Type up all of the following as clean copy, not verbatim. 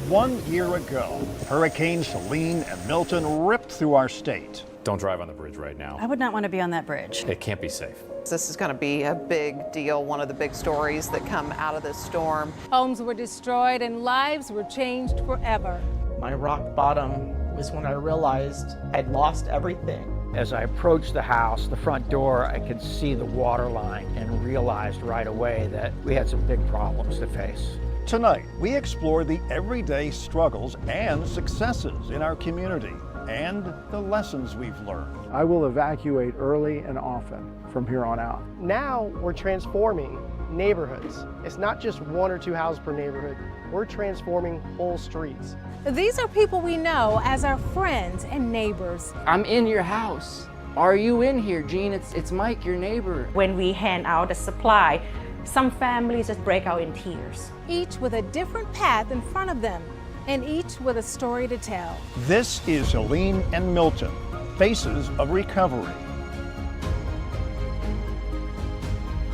1 year ago, Hurricanes Helene and Milton ripped through our state. Don't drive on the bridge right now. I would not want to be on that bridge. It can't be safe. This is going to be a big deal, one of the big stories that come out of this storm. Homes were destroyed and lives were changed forever. My rock bottom was when I realized I'd lost everything. As I approached the house, the front door, I could see the water line and realized right away that we had some big problems to face. Tonight, we explore the everyday struggles and successes in our community and the lessons we've learned. I will evacuate early and often from here on out. Now we're transforming neighborhoods. It's not just 1 or 2 houses per neighborhood. We're transforming whole streets. These are people we know as our friends and neighbors. I'm in your house. Are you in here, Gene? It's Mike, your neighbor. When we hand out a supply, some families just break out in tears. Each with a different path in front of them, and each with a story to tell. This is Helene and Milton, Faces of Recovery.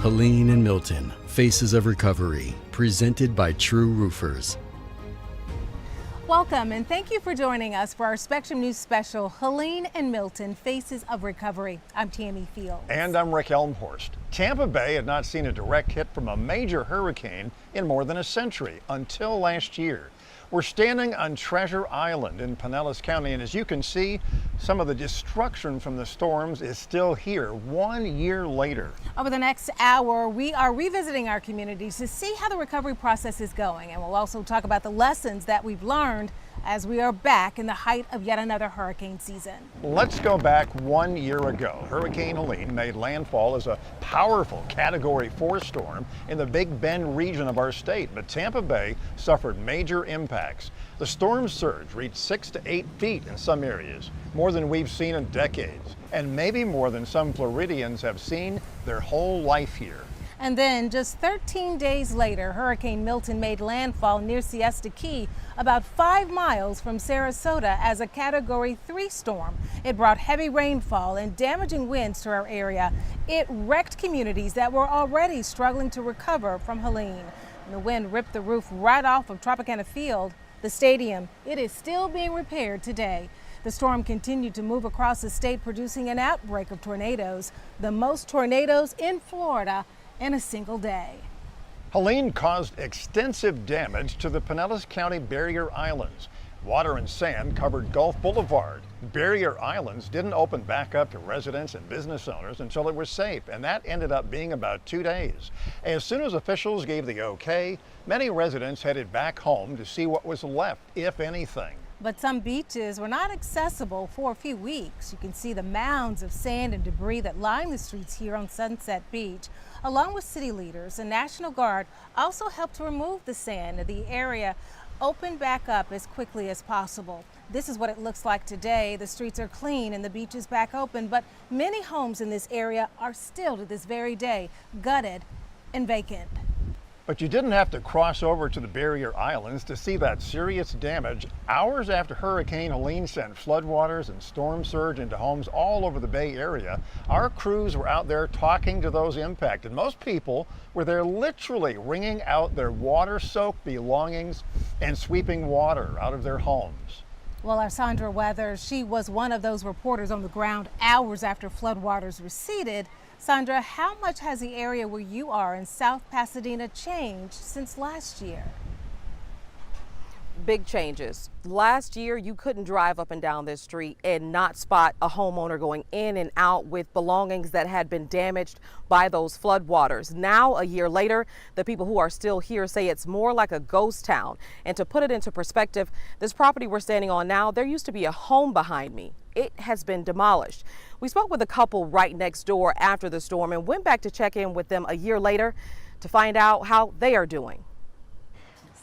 Helene and Milton, Faces of Recovery, presented by True Roofers. Welcome and thank you for joining us for our Spectrum News special, Helene and Milton, Faces of Recovery. I'm Tammy Fields. And I'm Rick Elmhorst. Tampa Bay had not seen a direct hit from a major hurricane in more than a century until last year. We're standing on Treasure Island in Pinellas County, and as you can see, some of the destruction from the storms is still here 1 year later. Over the next hour, we are revisiting our communities to see how the recovery process is going, and we'll also talk about the lessons that we've learned as we are back in the height of yet another hurricane season. Let's go back 1 year ago. Hurricane Helene made landfall as a powerful Category 4 storm in the Big Bend region of our state, but Tampa Bay suffered major impacts. The storm surge reached 6 to 8 feet in some areas, more than we've seen in decades, and maybe more than some Floridians have seen their whole life here. And then just 13 days later, Hurricane Milton made landfall near Siesta Key, about 5 miles from Sarasota, as a Category 3 storm. It brought heavy rainfall and damaging winds to our area. It wrecked communities that were already struggling to recover from Helene. And the wind ripped the roof right off of Tropicana Field, the stadium. It is still being repaired today. The storm continued to move across the state, producing an outbreak of tornadoes, the most tornadoes in Florida in a single day. Helene caused extensive damage to the Pinellas County barrier islands. Water and sand covered Gulf Boulevard. Barrier islands didn't open back up to residents and business owners until it was safe, and that ended up being about 2 days. As soon as officials gave the okay, many residents headed back home to see what was left, if anything. But some beaches were not accessible for a few weeks. You can see the mounds of sand and debris that line the streets here on Sunset Beach. Along with city leaders, the National Guard also helped to remove the sand. The area opened back up as quickly as possible. This is what it looks like today. The streets are clean and the beach is back open, but many homes in this area are still to this very day gutted and vacant. But you didn't have to cross over to the barrier islands to see that serious damage. Hours after Hurricane Helene sent floodwaters and storm surge into homes all over the Bay Area, our crews were out there talking to those impacted. Most people were there literally wringing out their water-soaked belongings and sweeping water out of their homes. Well, our Sandra Weathers, she was one of those reporters on the ground hours after floodwaters receded. Sandra, how much has the area where you are in South Pasadena changed since last year? Big changes. Last year, you couldn't drive up and down this street and not spot a homeowner going in and out with belongings that had been damaged by those floodwaters. Now, a year later, the people who are still here say it's more like a ghost town. And to put it into perspective, this property we're standing on now, there used to be a home behind me. It has been demolished. We spoke with a couple right next door after the storm and went back to check in with them a year later to find out how they are doing.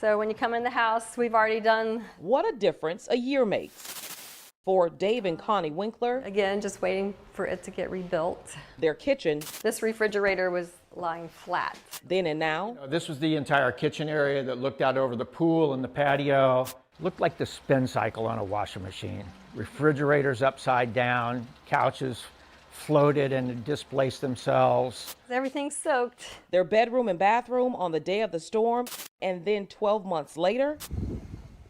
So when you come in the house, we've already done. What a difference a year makes. For Dave and Connie Winkler, Again, just waiting for it to get rebuilt. their kitchen, This refrigerator was lying flat. then and now, This was the entire kitchen area that looked out over the pool and the patio. Looked like the spin cycle on a washing machine. Refrigerators upside down, couches floated and displaced themselves. Everything's soaked. their bedroom and bathroom on the day of the storm, and then 12 months later,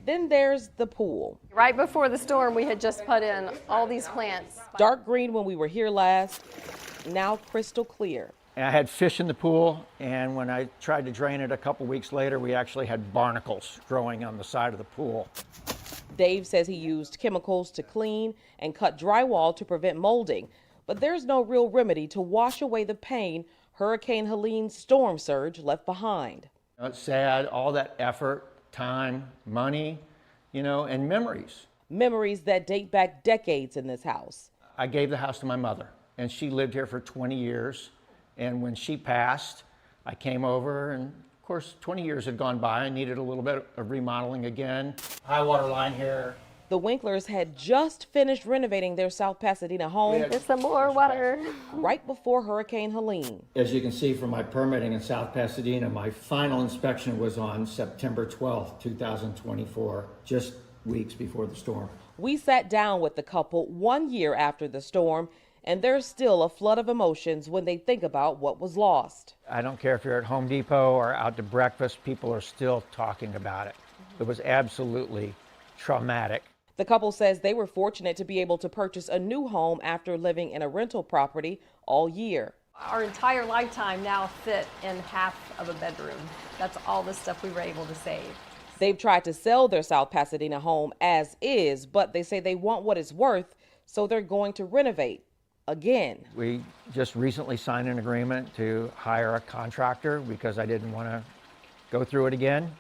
Then there's the pool. Right before the storm, we had just put in all these plants. Dark green when we were here last, now crystal clear. And I had fish in the pool, and when I tried to drain it a couple weeks later, we actually had barnacles growing on the side of the pool. Dave says he used chemicals to clean and cut drywall to prevent molding, but there's no real remedy to wash away the pain Hurricane Helene's storm surge left behind. It's sad, all that effort, time, money, and memories. Memories that date back decades in this house. I gave the house to my mother, and she lived here for 20 years. And when she passed, I came over, and of course, 20 years had gone by. I needed a little bit of remodeling again. High water line here. The Winklers had just finished renovating their South Pasadena home. There's some more water. Right before Hurricane Helene. As you can see from my permitting in South Pasadena, my final inspection was on September 12th, 2024, just weeks before the storm. We sat down with the couple 1 year after the storm, and there's still a flood of emotions when they think about what was lost. I don't care if you're at Home Depot or out to breakfast, people are still talking about it. It was absolutely traumatic. The couple says they were fortunate to be able to purchase a new home after living in a rental property all year. Our entire lifetime now fit in half of a bedroom. That's all the stuff we were able to save. They've tried to sell their South Pasadena home as is, but they say they want what it's worth, so they're going to renovate again. We just recently signed an agreement to hire a contractor because I didn't want to go through it again.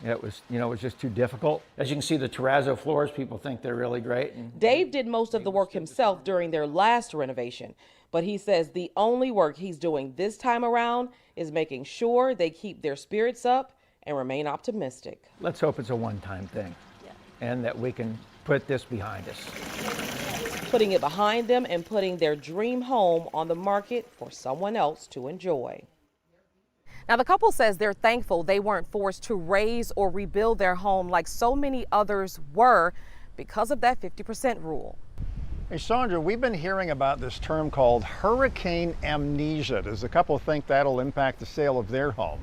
It was just too difficult. As you can see, the terrazzo floors, people think they're really great. Dave did most of the work himself during their last renovation, but he says the only work he's doing this time around is making sure they keep their spirits up and remain optimistic. Let's hope it's a one-time thing, and that we can put this behind us. Putting it behind them and putting their dream home on the market for someone else to enjoy. Now, the couple says they're thankful they weren't forced to raise or rebuild their home like so many others were because of that 50% rule. Hey, Sandra, we've been hearing about this term called hurricane amnesia. Does the couple think that'll impact the sale of their home?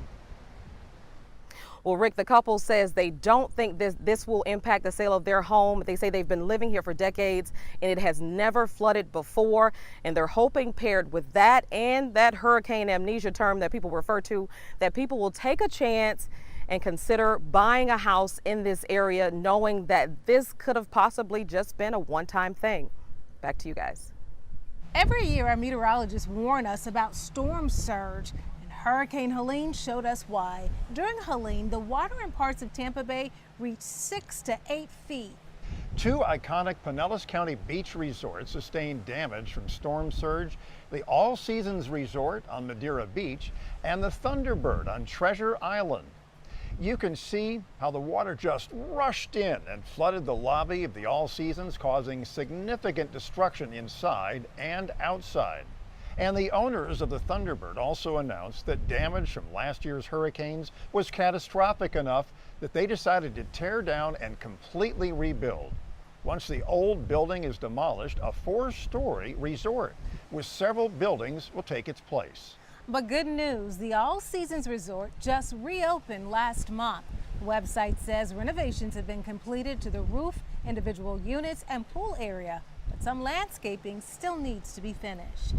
Well, Rick, the couple says they don't think this will impact the sale of their home. They say they've been living here for decades and it has never flooded before. And they're hoping, paired with that and that hurricane amnesia term that people refer to, that people will take a chance and consider buying a house in this area, knowing that this could have possibly just been a one-time thing. Back to you guys. Every year, our meteorologists warn us about storm surge. Hurricane Helene showed us why. During Helene, the water in parts of Tampa Bay reached 6 to 8 feet. Two iconic Pinellas County beach resorts sustained damage from storm surge: the All Seasons Resort on Madeira Beach and the Thunderbird on Treasure Island. You can see how the water just rushed in and flooded the lobby of the All Seasons, causing significant destruction inside and outside. And the owners of the Thunderbird also announced that damage from last year's hurricanes was catastrophic enough that they decided to tear down and completely rebuild. Once the old building is demolished, a 4-story resort with several buildings will take its place. But good news, the All Seasons Resort just reopened last month. The website says renovations have been completed to the roof, individual units, and pool area, but some landscaping still needs to be finished.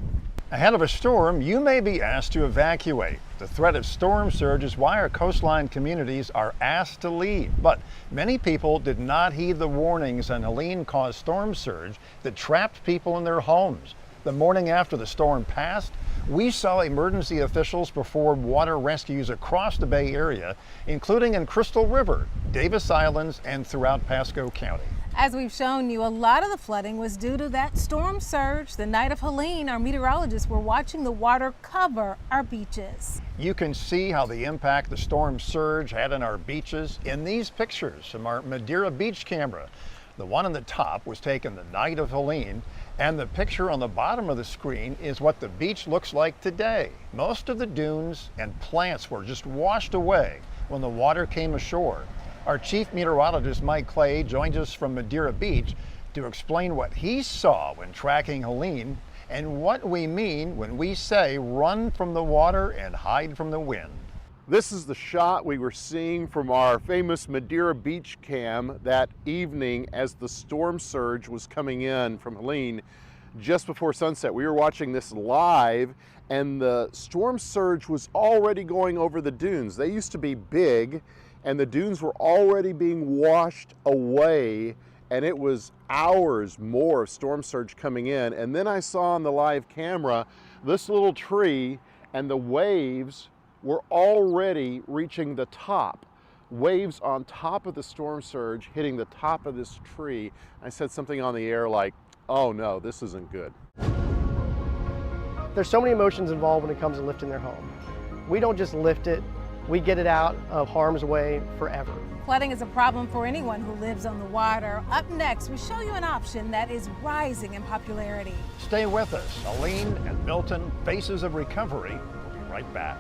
Ahead of a storm, you may be asked to evacuate. The threat of storm surge is why our coastline communities are asked to leave. But many people did not heed the warnings on Helene-caused storm surge that trapped people in their homes. The morning after the storm passed, we saw emergency officials perform water rescues across the Bay Area, including in Crystal River, Davis Islands, and throughout Pasco County. As we've shown you, a lot of the flooding was due to that storm surge. The night of Helene, our meteorologists were watching the water cover our beaches. You can see how the impact the storm surge had on our beaches in these pictures from our Madeira Beach camera. The one on the top was taken the night of Helene, and the picture on the bottom of the screen is what the beach looks like today. Most of the dunes and plants were just washed away when the water came ashore. Our chief meteorologist, Mike Clay, joins us from Madeira Beach to explain what he saw when tracking Helene and what we mean when we say run from the water and hide from the wind. This is the shot we were seeing from our famous Madeira Beach cam that evening as the storm surge was coming in from Helene just before sunset. We were watching this live, and the storm surge was already going over the dunes. They used to be big, and the dunes were already being washed away, and it was hours more of storm surge coming in. And then I saw on the live camera this little tree, and the waves were already reaching the top. Waves on top of the storm surge hitting the top of this tree. I said something on the air like, oh no, this isn't good. There's so many emotions involved when it comes to lifting their home. We don't just lift it, we get it out of harm's way forever. Flooding is a problem for anyone who lives on the water. Up next, we show you an option that is rising in popularity. Stay with us. Helene and Milton, Faces of Recovery. We'll be right back.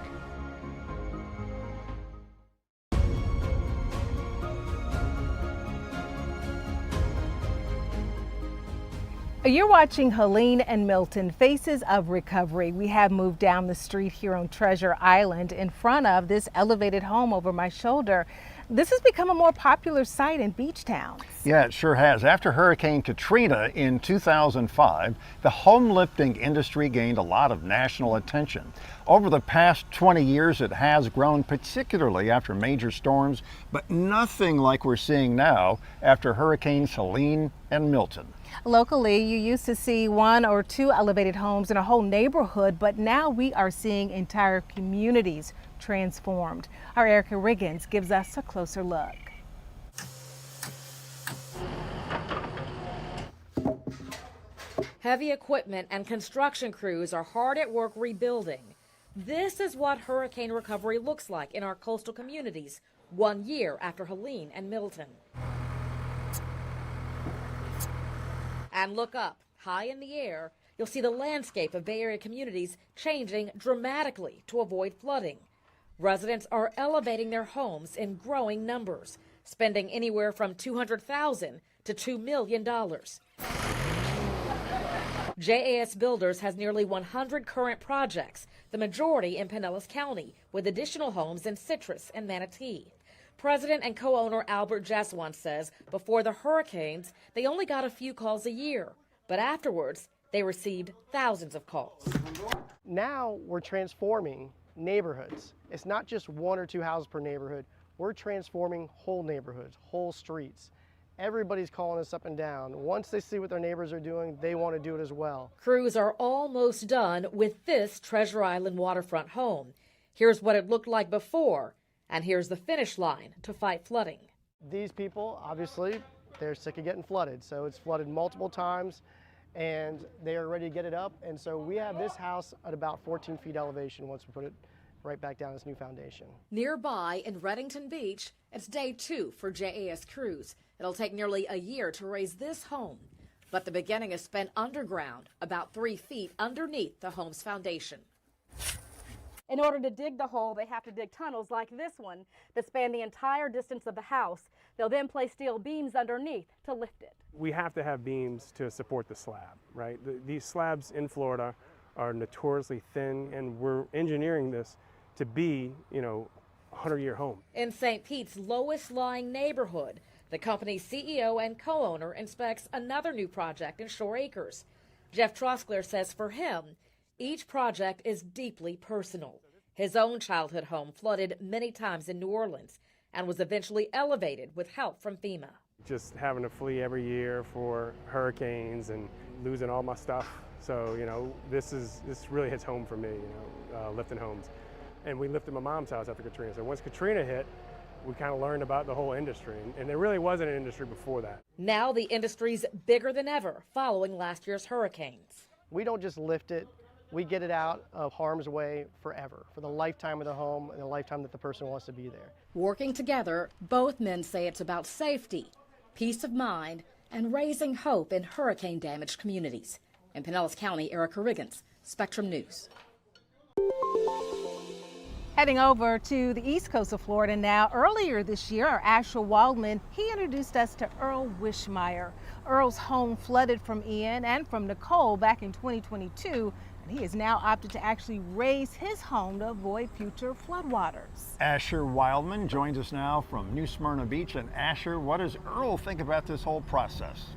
You're watching Helene and Milton, Faces of Recovery. We have moved down the street here on Treasure Island in front of this elevated home over my shoulder. This has become a more popular site in beach towns. Yeah, it sure has. After Hurricane Katrina in 2005, the home lifting industry gained a lot of national attention. Over the past 20 years, it has grown, particularly after major storms, but nothing like we're seeing now after Hurricanes Helene and Milton. Locally, you used to see one or two elevated homes in a whole neighborhood, but now we are seeing entire communities transformed. Our Erica Riggins gives us a closer look. Heavy equipment and construction crews are hard at work rebuilding. This is what hurricane recovery looks like in our coastal communities 1 year after Helene and Milton. And look up, high in the air, you'll see the landscape of Bay Area communities changing dramatically to avoid flooding. Residents are elevating their homes in growing numbers, spending anywhere from $200,000 to $2 million. JAS Builders has nearly 100 current projects, the majority in Pinellas County, with additional homes in Citrus and Manatee. President and co-owner Albert Jaswan says before the hurricanes, they only got a few calls a year, but afterwards, they received thousands of calls. Now we're transforming neighborhoods. It's not just one or two houses per neighborhood. We're transforming whole neighborhoods, whole streets. Everybody's calling us up and down. Once they see what their neighbors are doing, they want to do it as well. Crews are almost done with this Treasure Island waterfront home. Here's what it looked like before, and here's the finish line to fight flooding. These people, obviously, they're sick of getting flooded. So it's flooded multiple times, and they are ready to get it up. And so we have this house at about 14 feet elevation once we put it right back down this new foundation. Nearby in Redington Beach, it's day 2 for JAS crews. It'll take nearly a year to raise this home, but the beginning is spent underground, about 3 feet underneath the home's foundation. In order to dig the hole, they have to dig tunnels like this one that span the entire distance of the house. They'll then place steel beams underneath to lift it. We have to have beams to support the slab, right? These slabs in Florida are notoriously thin, and we're engineering this to be, a 100-year home. In St. Pete's lowest lying neighborhood, the company's CEO and co-owner inspects another new project in Shore Acres. Jeff Troskler says for him, each project is deeply personal. His own childhood home flooded many times in New Orleans and was eventually elevated with help from FEMA. Just having to flee every year for hurricanes and losing all my stuff. So, this really hits home for me, lifting homes. And we lifted my mom's house after Katrina. So once Katrina hit, we kind of learned about the whole industry. And there really wasn't an industry before that. Now the industry's bigger than ever following last year's hurricanes. We don't just lift it, we get it out of harm's way forever, for the lifetime of the home and the lifetime that the person wants to be there. Working together, both men say it's about safety, peace of mind, and raising hope in hurricane-damaged communities. In Pinellas County, Erica Riggins, Spectrum News. Heading over to the east coast of Florida now. Earlier this year, our Asher Waldman, he introduced us to Earl Wishmeyer. Earl's home flooded from Ian and from Nicole back in 2022. And he has now opted to actually raise his home to avoid future floodwaters. Asher Wildman joins us now from New Smyrna Beach. And Asher, what does Earl think about this whole process?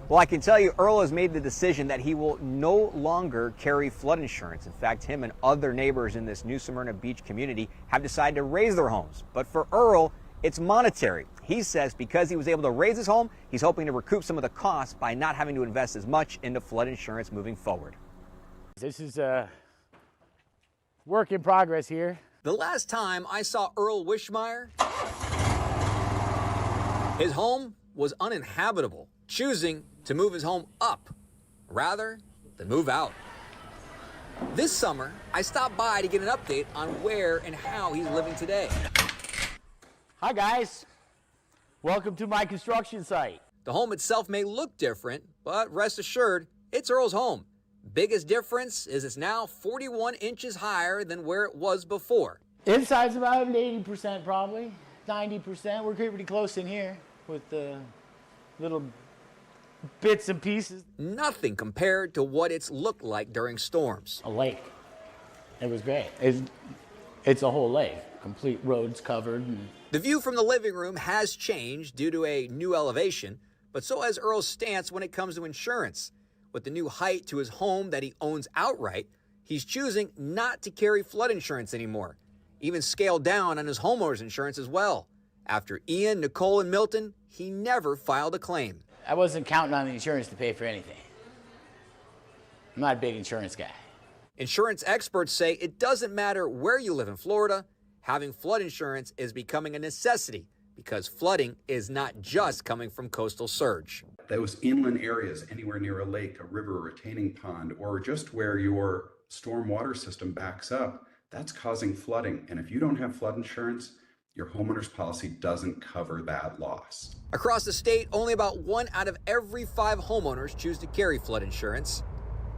Well, I can tell you Earl has made the decision that he will no longer carry flood insurance. In fact, him and other neighbors in this New Smyrna Beach community have decided to raise their homes. But for Earl, it's monetary. He says because he was able to raise his home, he's hoping to recoup some of the costs by not having to invest as much into flood insurance moving forward. This is a work in progress here. The last time I saw Earl Wishmeyer, his home was uninhabitable, choosing to move his home up rather than move out. This summer, I stopped by to get an update on where and how he's living today. Hi guys, welcome to my construction site. The home itself may look different, but rest assured, it's Earl's home. Biggest difference is it's now 41 inches higher than where it was before. Inside's about 80% probably, 90%. We're pretty close in here with the little bits and pieces. Nothing compared to what it's looked like during storms. A lake. It was great. It's a whole lake, complete roads covered. The view from the living room has changed due to a new elevation, but so has Earl's stance when it comes to insurance. With the new height to his home that he owns outright, he's choosing not to carry flood insurance anymore, even scaled down on his homeowner's insurance as well. After Ian, Nicole, and Milton, he never filed a claim. I wasn't counting on the insurance to pay for anything. I'm not a big insurance guy. Insurance experts say it doesn't matter where you live in Florida, having flood insurance is becoming a necessity because flooding is not just coming from coastal surge. Those inland areas, anywhere near a lake, a river, a retaining pond, or just where your storm water system backs up, that's causing flooding. And if you don't have flood insurance, your homeowner's policy doesn't cover that loss. Across the state, only about 1 out of every 5 homeowners choose to carry flood insurance.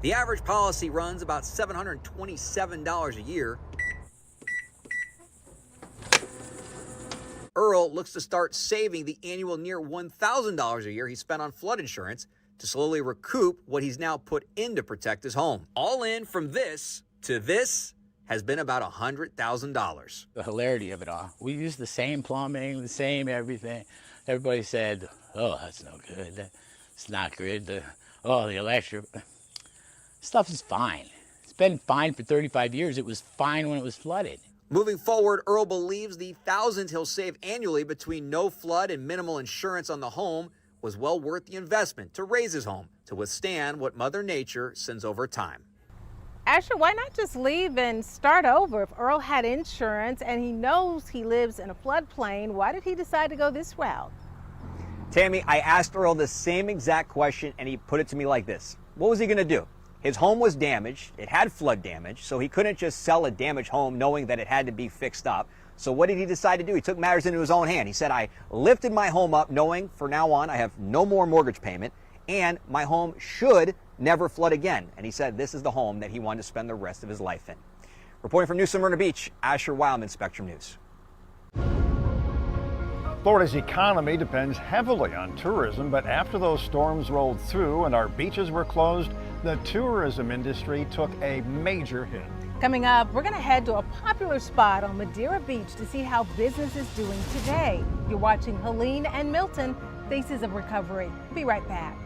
The average policy runs about $727 a year. Earl looks to start saving the annual near $1,000 a year he spent on flood insurance to slowly recoup what he's now put in to protect his home. All in from this to this has been about $100,000. The hilarity of it all. We used the same plumbing, the same everything. Everybody said, oh, that's no good. It's not good. The electric stuff is fine. It's been fine for 35 years. It was fine when it was flooded. Moving forward, Earl believes the thousands he'll save annually between no flood and minimal insurance on the home was well worth the investment to raise his home to withstand what Mother Nature sends over time. Asher, why not just leave and start over? If Earl had insurance and he knows he lives in a floodplain, why did he decide to go this route? Tammy, I asked Earl the same exact question and he put it to me like this. What was he going to do? His home was damaged, it had flood damage, so he couldn't just sell a damaged home knowing that it had to be fixed up. So what did he decide to do? He took matters into his own hand. He said, I lifted my home up knowing from now on I have no more mortgage payment and my home should never flood again. And he said this is the home that he wanted to spend the rest of his life in. Reporting from New Smyrna Beach, Asher Wildman, Spectrum News. Florida's economy depends heavily on tourism, but after those storms rolled through and our beaches were closed, the tourism industry took a major hit. Coming up, we're going to head to a popular spot on Madeira Beach to see how business is doing today. You're watching Helene and Milton, Faces of Recovery. Be right back.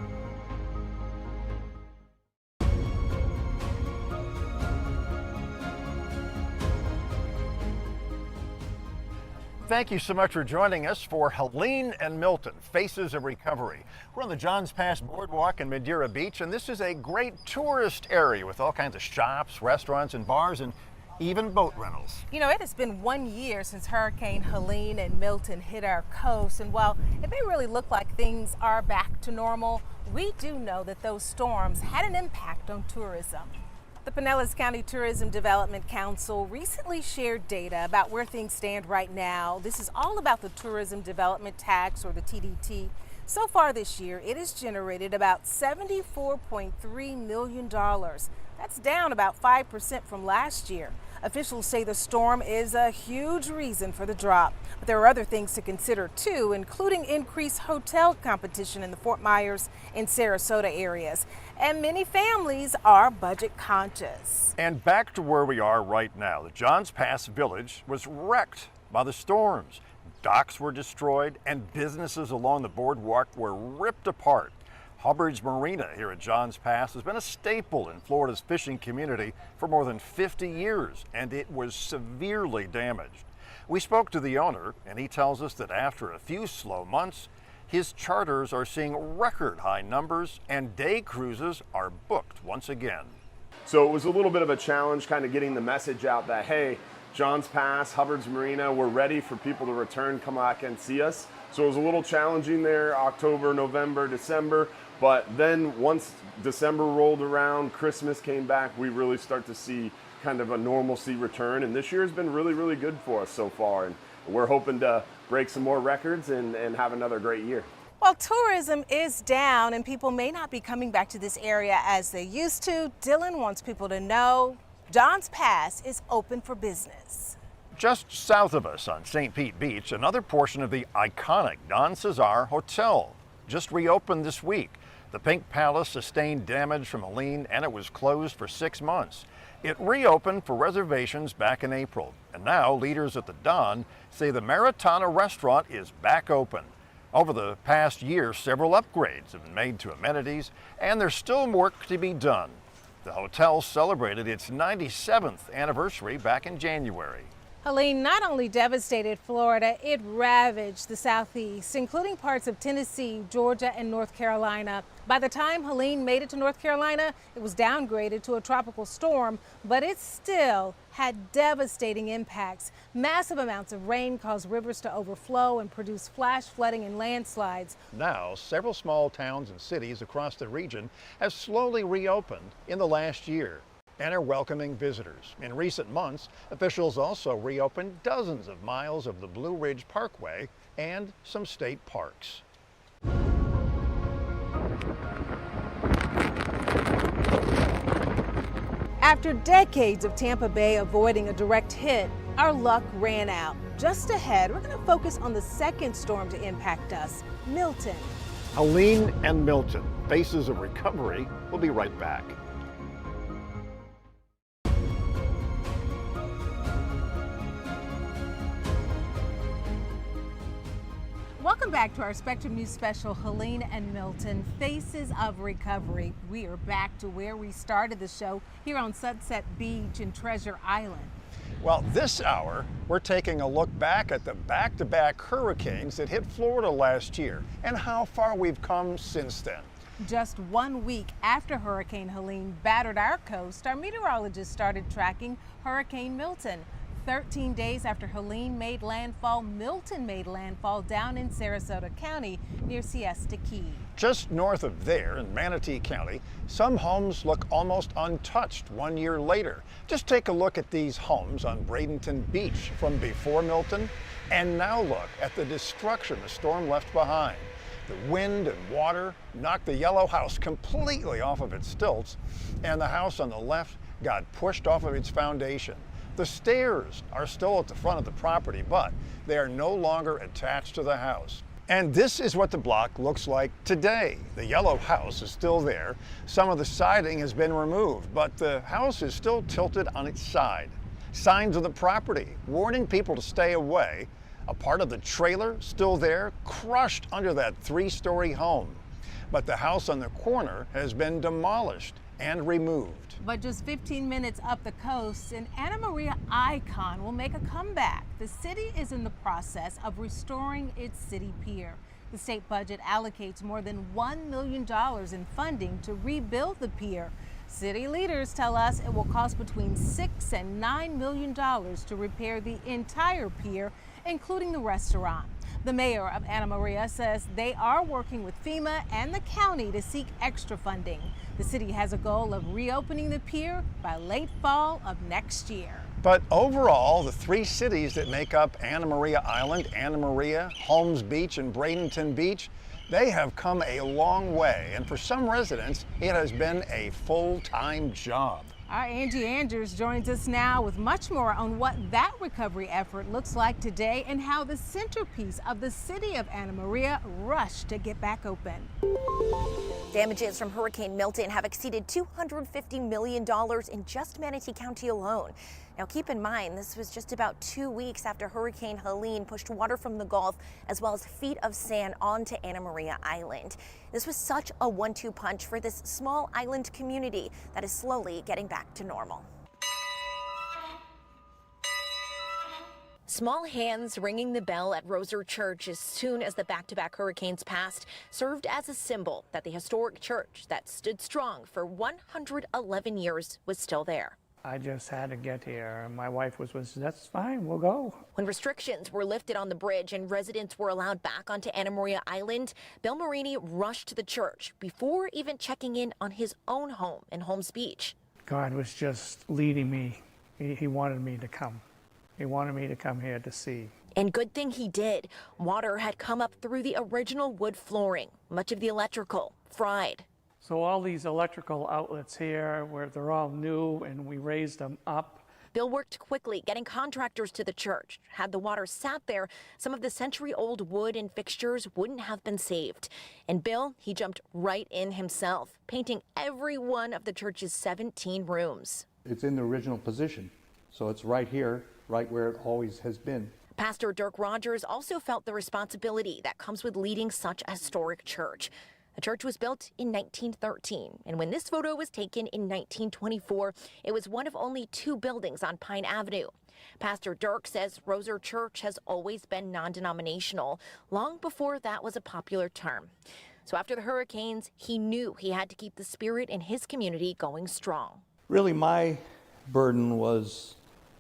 Thank you so much for joining us for Helene and Milton, Faces of Recovery. We're on the Johns Pass Boardwalk in Madeira Beach, and this is a great tourist area with all kinds of shops, restaurants, and bars, and even boat rentals. You know, it has been 1 year since Hurricane Helene and Milton hit our coast, and while it may really look like things are back to normal, we do know that those storms had an impact on tourism. The Pinellas County Tourism Development Council recently shared data about where things stand right now. This is all about the Tourism Development Tax, or the TDT. So far this year, it has generated about $74.3 million. That's down about 5% from last year. Officials say the storm is a huge reason for the drop. But there are other things to consider too, including increased hotel competition in the Fort Myers and Sarasota areas. And many families are budget conscious. And back to where we are right now. The Johns Pass Village was wrecked by the storms. Docks were destroyed and businesses along the boardwalk were ripped apart. Hubbard's Marina here at Johns Pass has been a staple in Florida's fishing community for more than 50 years, and it was severely damaged. We spoke to the owner, and he tells us that after a few slow months, his charters are seeing record high numbers and day cruises are booked once again. So it was a little bit of a challenge kind of getting the message out that, hey, Johns Pass, Hubbard's Marina, we're ready for people to return, come back and see us. So it was a little challenging there, October, November, December. But then once December rolled around, Christmas came back, we really start to see kind of a normalcy return. And this year has been really, really good for us so far. And we're hoping to break some more records and have another great year. While tourism is down and people may not be coming back to this area as they used to, Dylan wants people to know Johns Pass is open for business. Just south of us on St. Pete Beach, another portion of the iconic Don Cesar Hotel just reopened this week. The Pink Palace sustained damage from Helene and it was closed for 6 months. It reopened for reservations back in April. And now leaders at the Don say the Maritana restaurant is back open. Over the past year, several upgrades have been made to amenities and there's still work to be done. The hotel celebrated its 97th anniversary back in January. Helene not only devastated Florida, it ravaged the Southeast, including parts of Tennessee, Georgia, and North Carolina. By the time Helene made it to North Carolina, it was downgraded to a tropical storm, but it still had devastating impacts. Massive amounts of rain caused rivers to overflow and produce flash flooding and landslides. Now, several small towns and cities across the region have slowly reopened in the last year and are welcoming visitors. In recent months, officials also reopened dozens of miles of the Blue Ridge Parkway and some state parks. After decades of Tampa Bay avoiding a direct hit, our luck ran out. Just ahead, we're going to focus on the second storm to impact us, Milton. Helene and Milton, faces of recovery. We'll be right back. Welcome back to our Spectrum News special, Helene and Milton, Faces of Recovery. We are back to where we started the show, here on Sunset Beach in Treasure Island. Well, this hour, we're taking a look back at the back-to-back hurricanes that hit Florida last year and how far we've come since then. Just 1 week after Hurricane Helene battered our coast, our meteorologists started tracking Hurricane Milton. 13 days after Helene made landfall, Milton made landfall down in Sarasota County near Siesta Key. Just north of there in Manatee County, some homes look almost untouched 1 year later. Just take a look at these homes on Bradenton Beach from before Milton, and now look at the destruction the storm left behind. The wind and water knocked the yellow house completely off of its stilts, and the house on the left got pushed off of its foundation. The stairs are still at the front of the property, but they are no longer attached to the house. And this is what the block looks like today. The yellow house is still there. Some of the siding has been removed, but the house is still tilted on its side. Signs of the property warning people to stay away. A part of the trailer still there, crushed under that 3-story home. But the house on the corner has been demolished and removed. But just 15 minutes up the coast, an Anna Maria icon will make a comeback. The city is in the process of restoring its city pier. The state budget allocates more than $1 million in funding to rebuild the pier. City leaders tell us it will cost between $6 and $9 million to repair the entire pier, including the restaurant. The mayor of Anna Maria says they are working with FEMA and the county to seek extra funding. The city has a goal of reopening the pier by late fall of next year. But overall, the 3 cities that make up Anna Maria Island, Anna Maria, Holmes Beach, and Bradenton Beach, they have come a long way. And for some residents, it has been a full-time job. Our Angie Andrews joins us now with much more on what that recovery effort looks like today and how the centerpiece of the city of Anna Maria rushed to get back open. Damages from Hurricane Milton have exceeded $250 million in just Manatee County alone. Now keep in mind, this was just about 2 weeks after Hurricane Helene pushed water from the Gulf as well as feet of sand onto Anna Maria Island. This was such a 1-2 punch for this small island community that is slowly getting back to normal. Small hands ringing the bell at Roser Church as soon as the back-to-back hurricanes passed served as a symbol that the historic church that stood strong for 111 years was still there. I just had to get here. My wife was that's fine, we'll go. When restrictions were lifted on the bridge and residents were allowed back onto Anna Maria Island, Bill Marini rushed to the church before even checking in on his own home in Holmes Beach. God was just leading me. He wanted me to come. He wanted me to come here to see. And good thing he did. Water had come up through the original wood flooring, much of the electrical fried. So all these electrical outlets here, where they're all new, and we raised them up. Bill worked quickly, getting contractors to the church. Had the water sat there, some of the century-old wood and fixtures wouldn't have been saved. And Bill, he jumped right in himself, painting every one of the church's 17 rooms. It's in the original position, so it's right here, right where it always has been. Pastor Dirk Rogers also felt the responsibility that comes with leading such a historic church. The church was built in 1913, and when this photo was taken in 1924, it was one of only 2 buildings on Pine Avenue. Pastor Dirk says Roser Church has always been non-denominational, long before that was a popular term. So after the hurricanes, he knew he had to keep the spirit in his community going strong. Really, my burden was,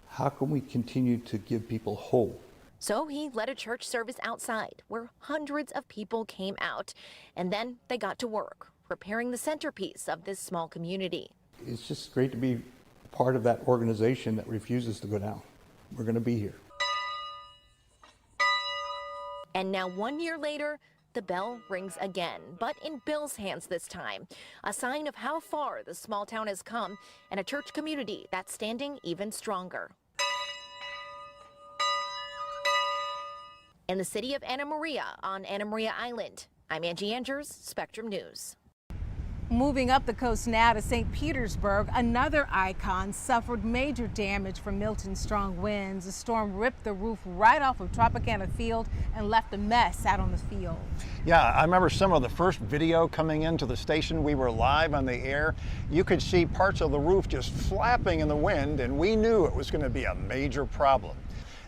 how can we continue to give people hope? So he led a church service outside where hundreds of people came out, and then they got to work, preparing the centerpiece of this small community. It's just great to be part of that organization that refuses to go down. We're going to be here. And now 1 year later, the bell rings again, but in Bill's hands this time, a sign of how far the small town has come and a church community that's standing even stronger. In the city of Anna Maria on Anna Maria Island, I'm Angie Andrews, Spectrum News. Moving up the coast now to St. Petersburg, another icon suffered major damage from Milton's strong winds. The storm ripped the roof right off of Tropicana Field and left a mess out on the field. Yeah, I remember some of the first video coming into the station. We were live on the air. You could see parts of the roof just flapping in the wind, and we knew it was going to be a major problem.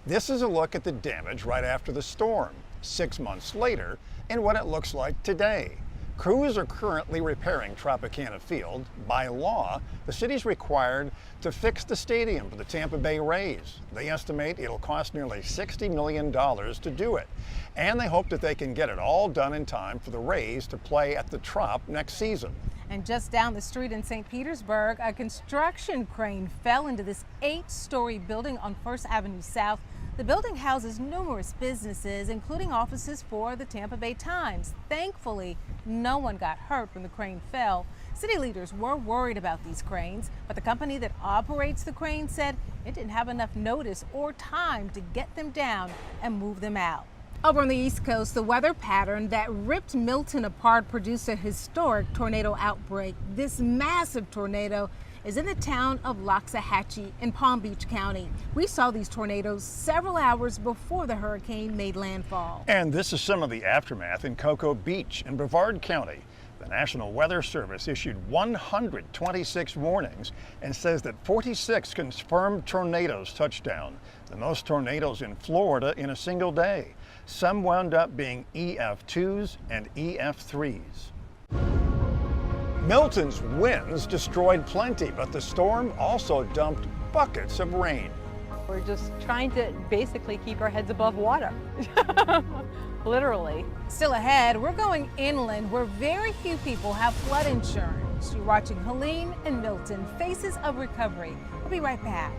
This is a look at the damage right after the storm, 6 months later, and what it looks like today. Crews are currently repairing Tropicana Field. By law, the city's required to fix the stadium for the Tampa Bay Rays. They estimate it'll cost nearly $60 million to do it. And they hope that they can get it all done in time for the Rays to play at the Trop next season. And just down the street in St. Petersburg, a construction crane fell into this 8-story building on 1st Avenue South. The building houses numerous businesses, including offices for the Tampa Bay Times. Thankfully, no one got hurt when the crane fell. City leaders were worried about these cranes, but the company that operates the crane said it didn't have enough notice or time to get them down and move them out. Over on the East Coast, the weather pattern that ripped Milton apart produced a historic tornado outbreak. This massive tornado is in the town of Loxahatchee in Palm Beach County. We saw these tornadoes several hours before the hurricane made landfall. And this is some of the aftermath in Cocoa Beach in Brevard County. The National Weather Service issued 126 warnings and says that 46 confirmed tornadoes touched down, the most tornadoes in Florida in a single day. Some wound up being EF2s and EF3s. Milton's winds destroyed plenty, but the storm also dumped buckets of rain. We're just trying to basically keep our heads above water, literally. Still ahead, we're going inland where very few people have flood insurance. You're watching Helene and Milton, Faces of Recovery. We'll be right back.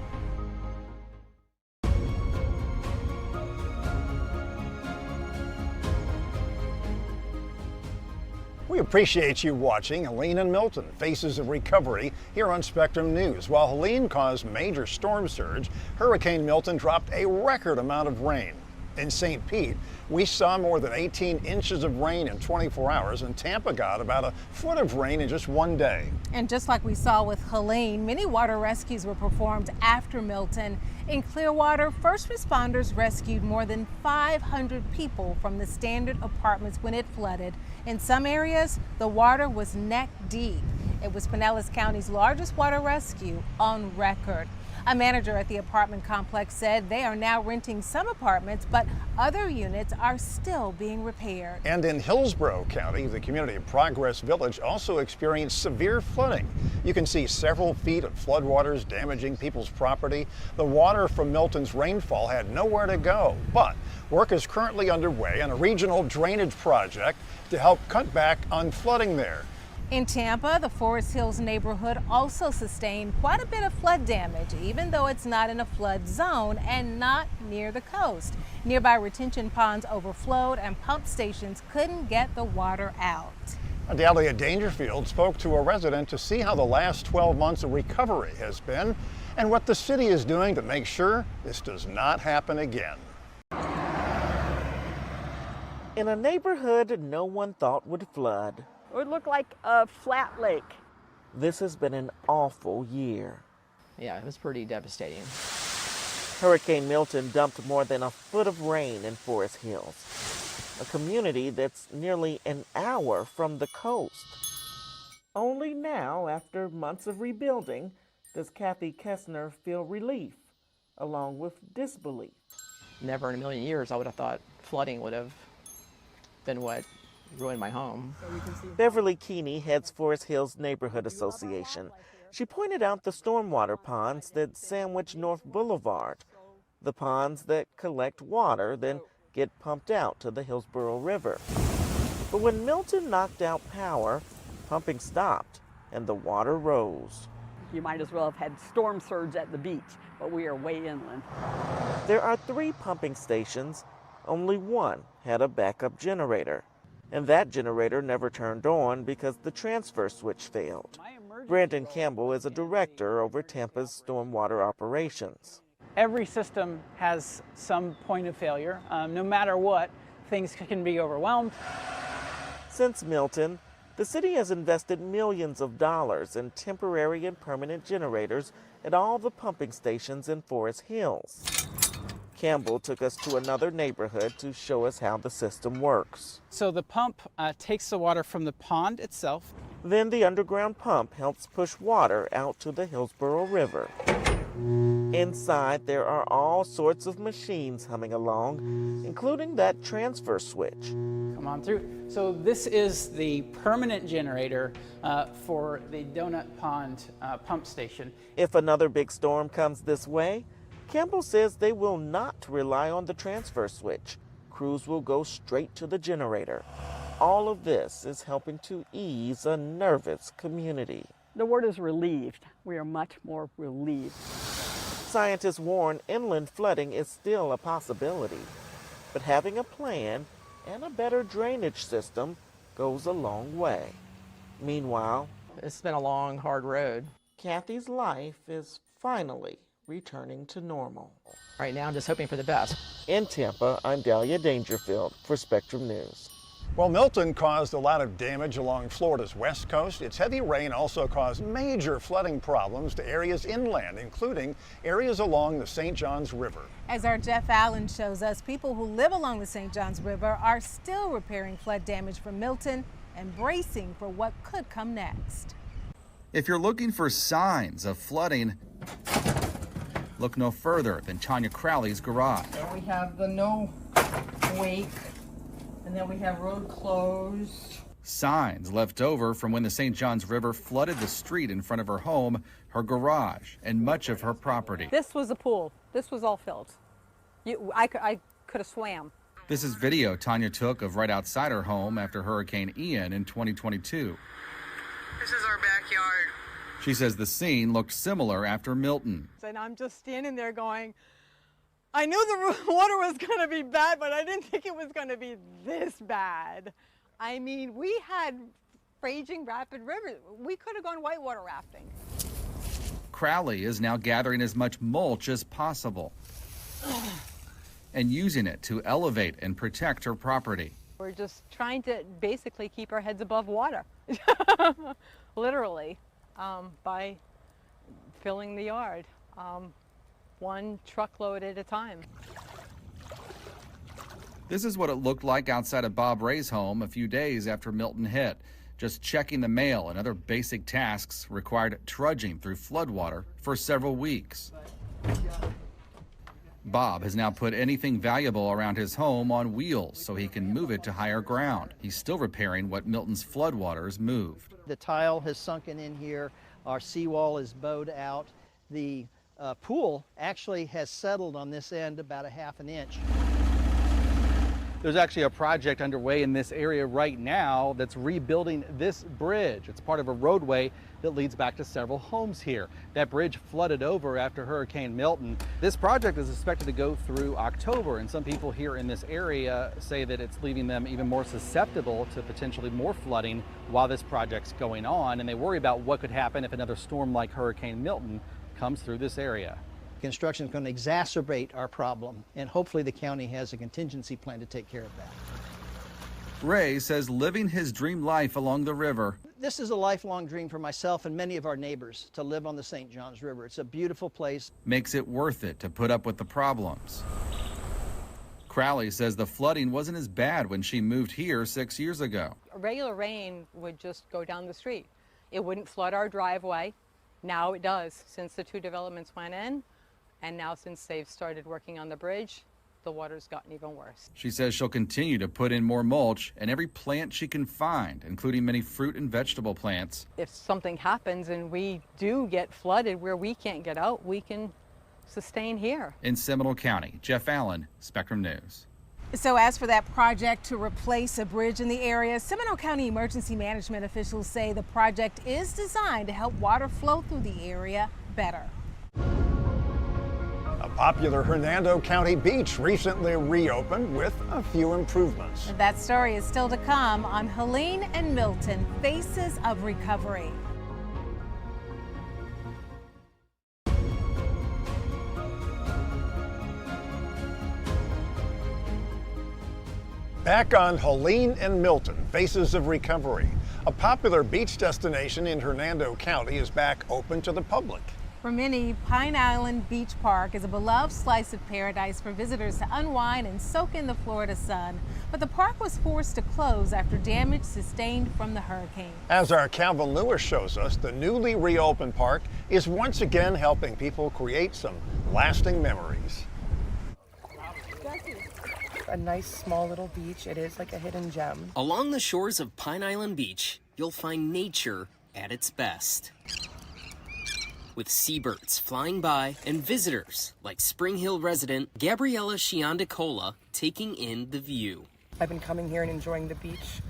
We appreciate you watching Helene and Milton, Faces of Recovery, here on Spectrum News. While Helene caused major storm surge, Hurricane Milton dropped a record amount of rain. In St. Pete, we saw more than 18 inches of rain in 24 hours, and Tampa got about a foot of rain in just one day. And just like we saw with Helene, many water rescues were performed after Milton. In Clearwater, first responders rescued more than 500 people from the standard apartments when it flooded. In some areas, the water was neck deep. It was Pinellas County's largest water rescue on record. A manager at the apartment complex said they are now renting some apartments, but other units are still being repaired. And in Hillsborough County, the community of Progress Village also experienced severe flooding. You can see several feet of floodwaters damaging people's property. The water from Milton's rainfall had nowhere to go, but work is currently underway on a regional drainage project to help cut back on flooding there. In Tampa, the Forest Hills neighborhood also sustained quite a bit of flood damage, even though it's not in a flood zone and not near the coast. Nearby retention ponds overflowed and pump stations couldn't get the water out. Dahlia Dangerfield spoke to a resident to see how the last 12 months of recovery has been and what the city is doing to make sure this does not happen again. In a neighborhood no one thought would flood. It would look like a flat lake. This has been an awful year. Yeah, it was pretty devastating. Hurricane Milton dumped more than a foot of rain in Forest Hills, a community that's nearly an hour from the coast. Only now, after months of rebuilding, does Kathy Kessner feel relief, along with disbelief. Never in a million years I would have thought flooding would have been what ruined my home. Beverly Keeney heads Forest Hills Neighborhood Association. She pointed out the stormwater ponds that sandwich North Boulevard, the ponds that collect water, then get pumped out to the Hillsborough River. But when Milton knocked out power, pumping stopped and the water rose. You might as well have had storm surge at the beach, but we are way inland. There are 3 pumping stations. Only one had a backup generator. And that generator never turned on because the transfer switch failed. Brandon Campbell is a director over Tampa's stormwater operations. Every system has some point of failure. No matter what, things can be overwhelmed. Since Milton, the city has invested millions of dollars in temporary and permanent generators at all the pumping stations in Forest Hills. Campbell took us to another neighborhood to show us how the system works. So the pump takes the water from the pond itself. Then the underground pump helps push water out to the Hillsborough River. Inside, there are all sorts of machines humming along, including that transfer switch. Come on through. So this is the permanent generator for the Donut Pond pump station. If another big storm comes this way, Campbell says they will not rely on the transfer switch. Crews will go straight to the generator. All of this is helping to ease a nervous community. The word is relieved. We are much more relieved. Scientists warn inland flooding is still a possibility, but having a plan and a better drainage system goes a long way. Meanwhile, it's been a long, hard road. Kathy's life is finally returning to normal. Right now, I'm just hoping for the best. In Tampa, I'm Dahlia Dangerfield for Spectrum News. Well, Milton caused a lot of damage along Florida's west coast. Its heavy rain also caused major flooding problems to areas inland, including areas along the St. Johns River. As our Jeff Allen shows us, people who live along the St. Johns River are still repairing flood damage from Milton and bracing for what could come next. If you're looking for signs of flooding, look no further than Tanya Crowley's garage. There we have the no wake, and then we have road closed. Signs left over from when the St. Johns River flooded the street in front of her home, her garage, and much of her property. This was a pool. This was all filled. I could have swam. This is video Tanya took of right outside her home after Hurricane Ian in 2022. This is our backyard. She says the scene looked similar after Milton. And I'm just standing there going, I knew the water was going to be bad, but I didn't think it was going to be this bad. I mean, we had raging rapid river. We could have gone whitewater rafting. Crowley is now gathering as much mulch as possible and using it to elevate and protect her property. We're just trying to basically keep our heads above water, literally, by filling the yard, one truckload at a time. This is what it looked like outside of Bob Ray's home a few days after Milton hit. Just checking the mail and other basic tasks required trudging through floodwater for several weeks. Bob has now put anything valuable around his home on wheels so he can move it to higher ground. He's still repairing what Milton's floodwaters moved. The tile has sunken in here. Our seawall is bowed out. The pool actually has settled on this end about a ½ an inch. There's actually a project underway in this area right now that's rebuilding this bridge. It's part of a roadway that leads back to several homes here. That bridge flooded over after Hurricane Milton. This project is expected to go through October, and some people here in this area say that it's leaving them even more susceptible to potentially more flooding while this project's going on, and they worry about what could happen if another storm like Hurricane Milton comes through this area. Construction is going to exacerbate our problem, and hopefully the county has a contingency plan to take care of that. Ray says living his dream life along the river. This is a lifelong dream for myself and many of our neighbors, to live on the St. Johns River. It's a beautiful place. Makes it worth it to put up with the problems. Crowley says the flooding wasn't as bad when she moved here 6 years ago. A regular rain would just go down the street. It wouldn't flood our driveway. Now it does, since the two developments went in. And now since they've started working on the bridge, the water's gotten even worse. She says she'll continue to put in more mulch and every plant she can find, including many fruit and vegetable plants. If something happens and we do get flooded where we can't get out, we can sustain here. In Seminole County, Jeff Allen, Spectrum News. So as for that project to replace a bridge in the area, Seminole County emergency management officials say the project is designed to help water flow through the area better. A popular Hernando County beach recently reopened with a few improvements. That story is still to come on Helene and Milton, Faces of Recovery. Back on Helene and Milton, Faces of Recovery. A popular beach destination in Hernando County is back open to the public. For many, Pine Island Beach Park is a beloved slice of paradise for visitors to unwind and soak in the Florida sun. But the park was forced to close after damage sustained from the hurricane. As our Calvin Lewis shows us, the newly reopened park is once again helping people create some lasting memories. A nice small little beach. It is like a hidden gem. Along the shores of Pine Island Beach, you'll find nature at its best. With seabirds flying by and visitors like Spring Hill resident Gabriella Shiandacola taking in the view. I've been coming here and enjoying the beach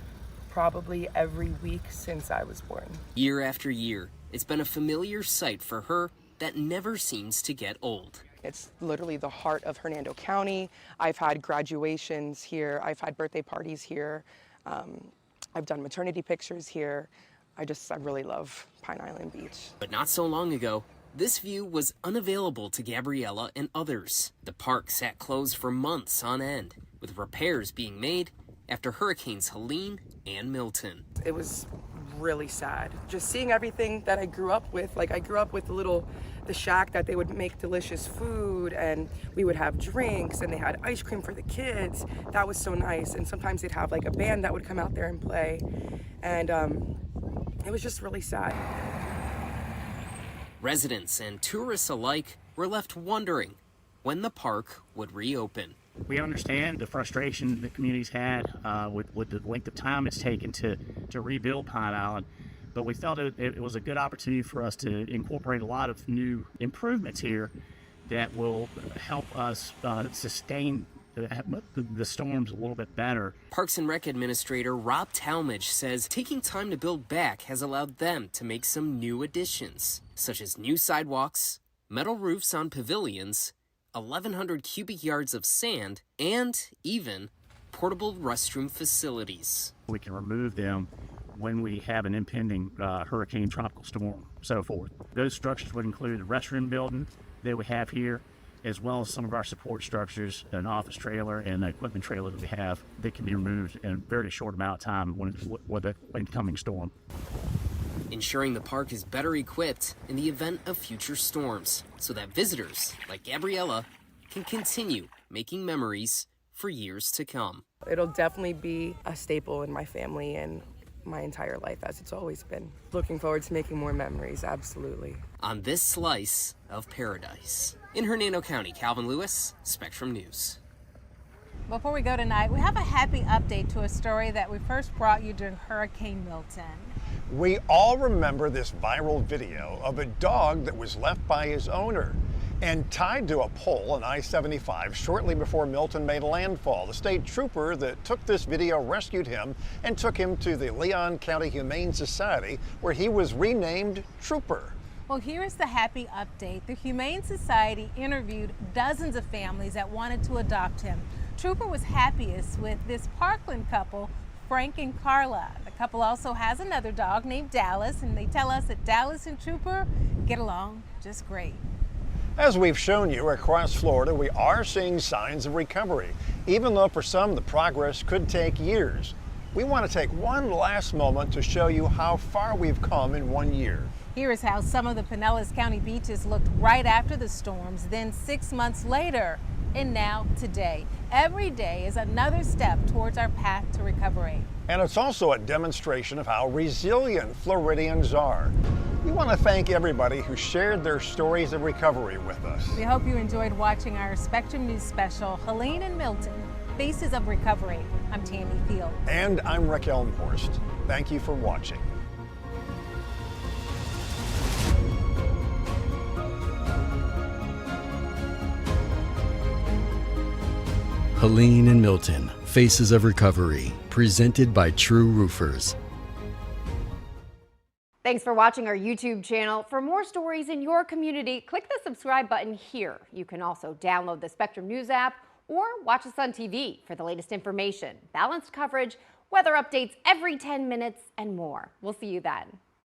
probably every week since I was born. Year after year, it's been a familiar sight for her that never seems to get old. It's literally the heart of Hernando County. I've had graduations here. I've had birthday parties here. I've done maternity pictures here. I really love Pine Island Beach. But not so long ago, this view was unavailable to Gabriella and others. The park sat closed for months on end, with repairs being made after Hurricanes Helene and Milton. It was really sad. Just seeing everything that I grew up with. Like I grew up with the shack that they would make delicious food and we would have drinks and they had ice cream for the kids. That was so nice. And sometimes they'd have like a band that would come out there and play. And it was just really sad. Residents and tourists alike were left wondering when the park would reopen. We understand the frustration the community's had with the length of time it's taken to rebuild Pine Island, but we felt it was a good opportunity for us to incorporate a lot of new improvements here that will help us sustain the storms a little bit better. Parks and Rec Administrator Rob Talmadge says taking time to build back has allowed them to make some new additions, such as new sidewalks, metal roofs on pavilions, 1,100 cubic yards of sand, and even portable restroom facilities. We can remove them when we have an impending hurricane, tropical storm, so forth. Those structures would include the restroom building that we have here, as well as some of our support structures, an office trailer and an equipment trailer that we have that can be removed in a very short amount of time with an incoming storm. Ensuring the park is better equipped in the event of future storms so that visitors like Gabriella can continue making memories for years to come. It'll definitely be a staple in my family and my entire life, as it's always been. Looking forward to making more memories, absolutely. On this slice of paradise. In Hernando County, Calvin Lewis, Spectrum News. Before we go tonight, we have a happy update to a story that we first brought you during Hurricane Milton. We all remember this viral video of a dog that was left by his owner and tied to a pole on I-75 shortly before Milton made landfall. The state trooper that took this video rescued him and took him to the Leon County Humane Society, where he was renamed Trooper. Well, here is the happy update. The Humane Society interviewed dozens of families that wanted to adopt him. Trooper was happiest with this Parkland couple, Frank and Carla. The couple also has another dog named Dallas, and they tell us that Dallas and Trooper get along just great. As we've shown you across Florida, we are seeing signs of recovery, even though for some the progress could take years. We want to take one last moment to show you how far we've come in 1 year. Here is how some of the Pinellas County beaches looked right after the storms, then 6 months later, and now today. Every day is another step towards our path to recovery. And it's also a demonstration of how resilient Floridians are. We want to thank everybody who shared their stories of recovery with us. We hope you enjoyed watching our Spectrum News special, Helene and Milton, Faces of Recovery. I'm Tammy Field. And I'm Rick Elmhorst. Thank you for watching. Helene and Milton, Faces of Recovery, presented by True Roofers. Thanks for watching our YouTube channel. For more stories in your community, click the subscribe button here. You can also download the Spectrum News app or watch us on TV for the latest information, balanced coverage, weather updates every 10 minutes, and more. We'll see you then.